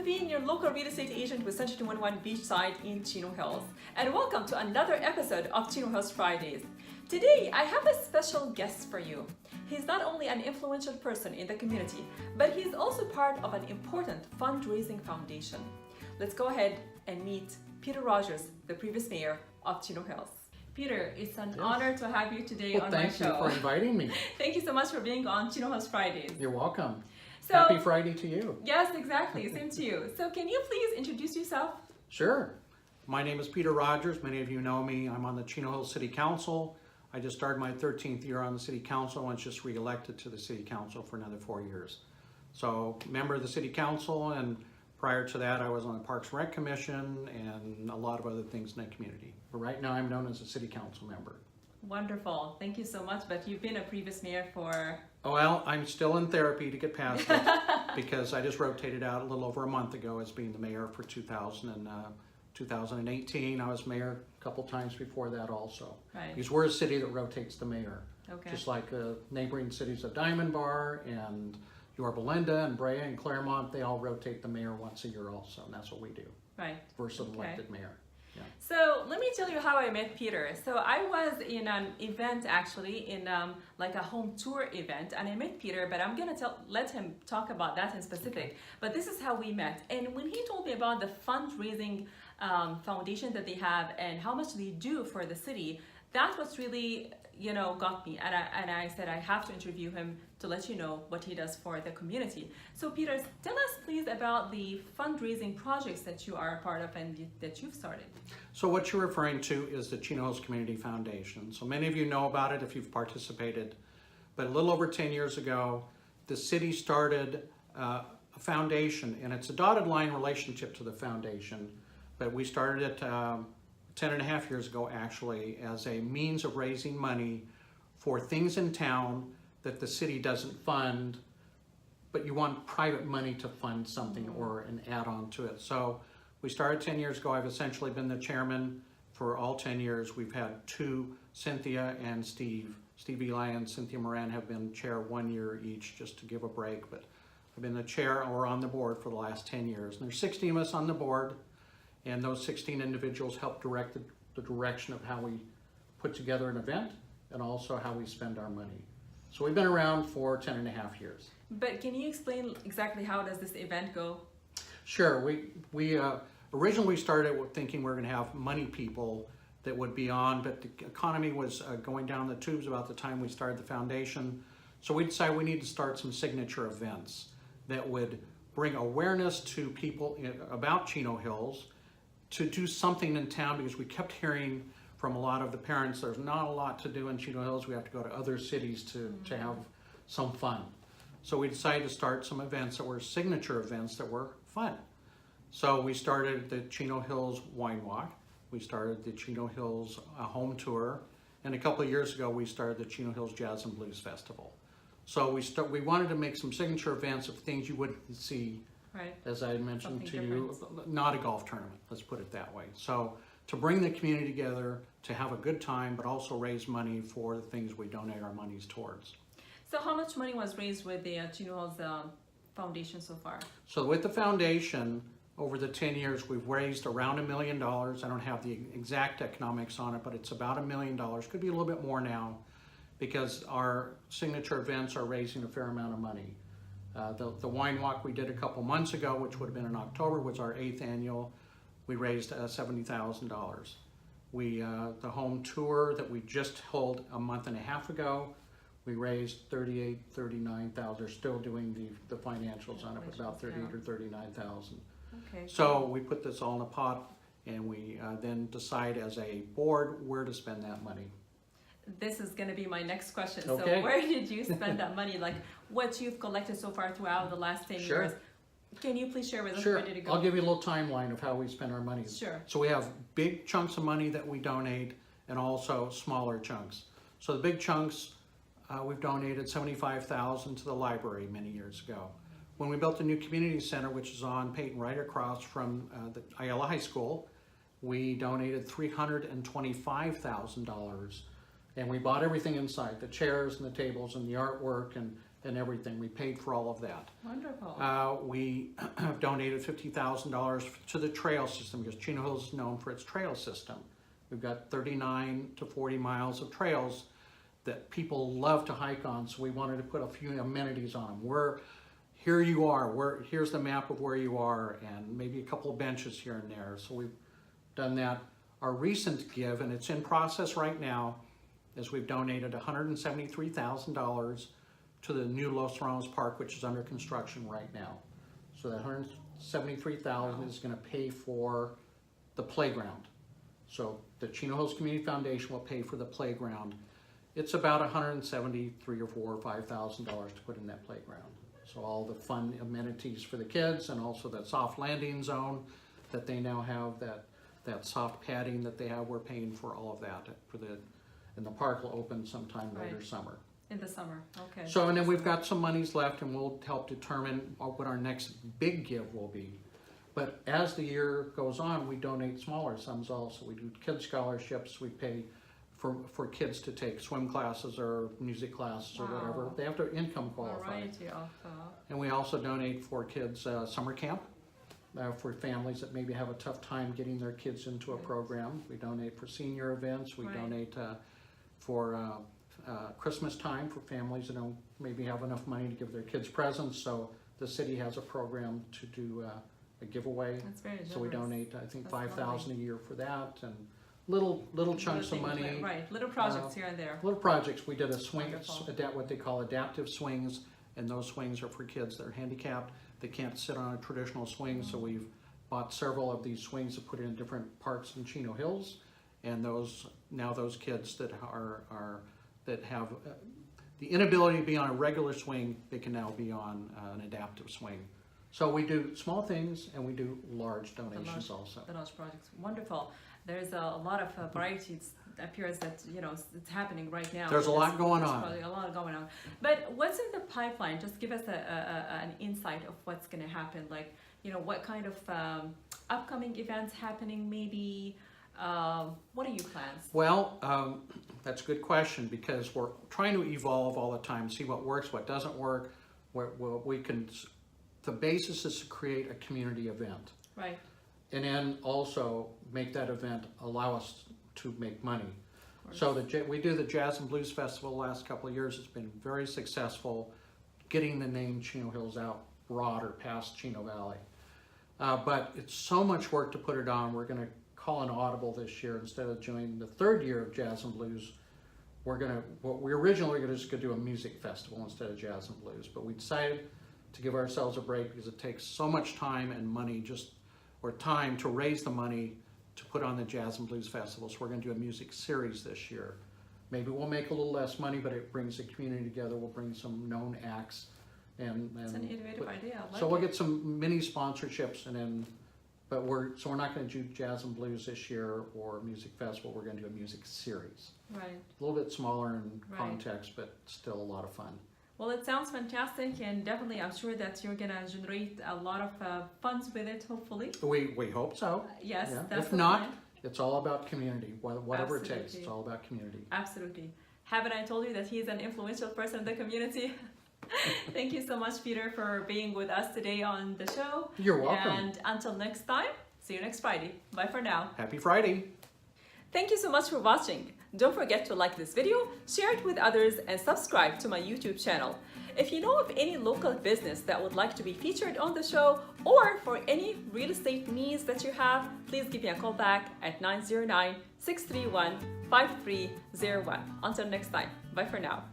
Niveen, your local real estate agent with Century 211 Beachside in Chino Hills, and welcome to another episode of Chino Hills Fridays. Today, I have a special guest for you. He's not only an influential person in the community, but he's also part of an important fundraising foundation. Let's go ahead and meet Peter Rogers, the previous mayor of Chino Hills. Peter, it's an honor to have you today on my show. Thank you for inviting me. Thank you so much for being on Chino Hills Fridays. You're welcome. So, happy Friday to you. Yes, exactly. Same to you. So can you please introduce yourself? Sure. My name is Peter Rogers. Many of you know me. I'm on the Chino Hills City Council. I just started my 13th year on the City Council and was just re-elected to the City Council for another 4 years. So, member of the City Council, and prior to that I was on the Parks and Rec Commission and a lot of other things in the community. But right now I'm known as a City Council member. Wonderful. Thank you so much. But you've been a previous mayor for... Oh, well, I'm still in therapy to get past it because I just rotated out a little over a month ago as being the mayor for 2018. I was mayor a couple times before that also. Right. Because we're a city that rotates the mayor. Okay. Just like neighboring cities of Diamond Bar and Yorba Linda and Brea and Claremont, they all rotate the mayor once a year also, and that's what we do. Right. Versus elected mayor. Yeah. So let me tell you how I met Peter. So I was in an event actually, in like a home tour event, and I met Peter, but I'm gonna let him talk about that in specific. Okay. But this is how we met. And when he told me about the fundraising foundation that they have and how much they do for the city, that was really, got me. And I said I have to interview him to let you know what he does for the community. So Peter, tell us please about the fundraising projects that you are a part of and that you've started. So what you're referring to is the Chino Hills Community Foundation. So many of you know about it if you've participated, but a little over 10 years ago, the city started a foundation, and it's a dotted line relationship to the foundation, but we started it 10 and a half years ago actually as a means of raising money for things in town that the city doesn't fund, but you want private money to fund something or an add-on to it. So we started 10 years ago. I've essentially been the chairman for all 10 years. We've had two, Cynthia and Steve. Steve Eli and Cynthia Moran have been chair 1 year each just to give a break, but I've been the chair or on the board for the last 10 years. And there's 16 of us on the board, and those 16 individuals help direct the direction of how we put together an event and also how we spend our money. So we've been around for 10 and a half years. But can you explain exactly how does this event go? Sure. We originally started with thinking we were going to have money people that would be on, but the economy was going down the tubes about the time we started the foundation. So we decided we need to start some signature events that would bring awareness to people about Chino Hills, to do something in town, because we kept hearing from a lot of the parents, there's not a lot to do in Chino Hills. We have to go to other cities to have some fun. So we decided to start some events that were signature events that were fun. So we started the Chino Hills Wine Walk. We started the Chino Hills Home Tour. And a couple of years ago, we started the Chino Hills Jazz and Blues Festival. So we wanted to make some signature events of things you wouldn't see, right, as I mentioned to you, not a golf tournament, let's put it that way. So to bring the community together, to have a good time, but also raise money for the things we donate our monies towards. So how much money was raised with the Chino Hills Foundation so far? So with the foundation, over the 10 years, we've raised around $1 million. I don't have the exact economics on it, but it's about $1 million. Could be a little bit more now, because our signature events are raising a fair amount of money. The wine walk we did a couple months ago, which would have been in October, was our 8th annual. We raised $70,000. The home tour that we just held a month and a half ago, we raised $39,000. They're still doing the financials on it, but about $38,000 or $39,000. Okay. So we put this all in a pot, and we then decide as a board where to spend that money. This is going to be my next question. Okay. So where did you spend that money? Like what you've collected so far throughout the last 10 years? Can you please share with us where did it go? I'll give you a little timeline of how we spend our money. Sure. So we have big chunks of money that we donate and also smaller chunks. So the big chunks, we've donated $75,000 to the library many years ago. When we built the new community center, which is on Peyton right across from the Ayala High School, we donated $325,000, and we bought everything inside, the chairs and the tables and the artwork and and everything. We paid for all of that. Wonderful. We have donated $50,000 to the trail system because Chino Hills is known for its trail system. We've got 39 to 40 miles of trails that people love to hike on, so we wanted to put a few amenities on them. Here you are, here's the map of where you are, and maybe a couple of benches here and there. So we've done that. Our recent give, and it's in process right now, is we've donated $173,000 to the new Los Ramos Park, which is under construction right now. So that $173,000 is going to pay for the playground. So the Chino Hills Community Foundation will pay for the playground. It's about $173,000 or $5,000 to put in that playground. So all the fun amenities for the kids, and also that soft landing zone that they now have, that soft padding that they have, we're paying for all of that and the park will open sometime later summer. In the summer, okay. So, and then we've got some monies left, and we'll help determine what our next big give will be. But as the year goes on, we donate smaller sums also. We do kids scholarships, we pay for kids to take swim classes or music classes or whatever. They have to income qualify. And we also donate for kids summer camp. For families that maybe have a tough time getting their kids into a program. We donate for senior events. We donate for Christmas time for families that don't maybe have enough money to give their kids presents. So the city has a program to do a giveaway. That's very generous. So we donate, I think, $5,000 a year for that, and little chunks of money. Right, little projects here and there. Little projects. We did a swing, what they call adaptive swings, and those swings are for kids that are handicapped. They can't sit on a traditional swing, so we've bought several of these swings to put in different parts in Chino Hills, and those kids that have the inability to be on a regular swing, they can now be on an adaptive swing. So we do small things, and we do large donations also. The large projects, wonderful. There's a lot of varieties. Appears that it's happening right now. There's a lot going on. A lot going on. But what's in the pipeline? Just give us an insight of what's going to happen. Like, what kind of upcoming events happening? Maybe. What are your plans? Well, that's a good question, because we're trying to evolve all the time, see what works, what doesn't work. The basis is to create a community event. Right. And then also make that event allow us to make money. So we do the Jazz and Blues Festival the last couple of years. It's been very successful getting the name Chino Hills out broader past Chino Valley. But it's so much work to put it on. We're going to call an audible this year. Instead of doing the third year of Jazz and Blues, we originally were just going to do a music festival instead of Jazz and Blues. But we decided to give ourselves a break because it takes so much time and money or time to raise the money to put on the Jazz and Blues Festival. So we're going to do a music series this year. Maybe we'll make a little less money, but it brings the community together. We'll bring some known acts. It's an innovative idea. We'll get some mini sponsorships, but we're not going to do Jazz and Blues this year or music festival. We're going to do a music series. Right. A little bit smaller in context, but still a lot of fun. Well, it sounds fantastic, and definitely I'm sure that you're going to generate a lot of funds with it, hopefully. We hope so. Yes, yeah. that's If not, it's all about community. Whatever it takes, it's all about community. Absolutely. Haven't I told you that he's an influential person in the community? Thank you so much, Peter, for being with us today on the show. You're welcome. And until next time, see you next Friday. Bye for now. Happy Friday. Thank you so much for watching. Don't forget to like this video, share it with others, and subscribe to my YouTube channel. If you know of any local business that would like to be featured on the show, or for any real estate needs that you have, please give me a call back at 909-631-5301. Until next time, bye for now.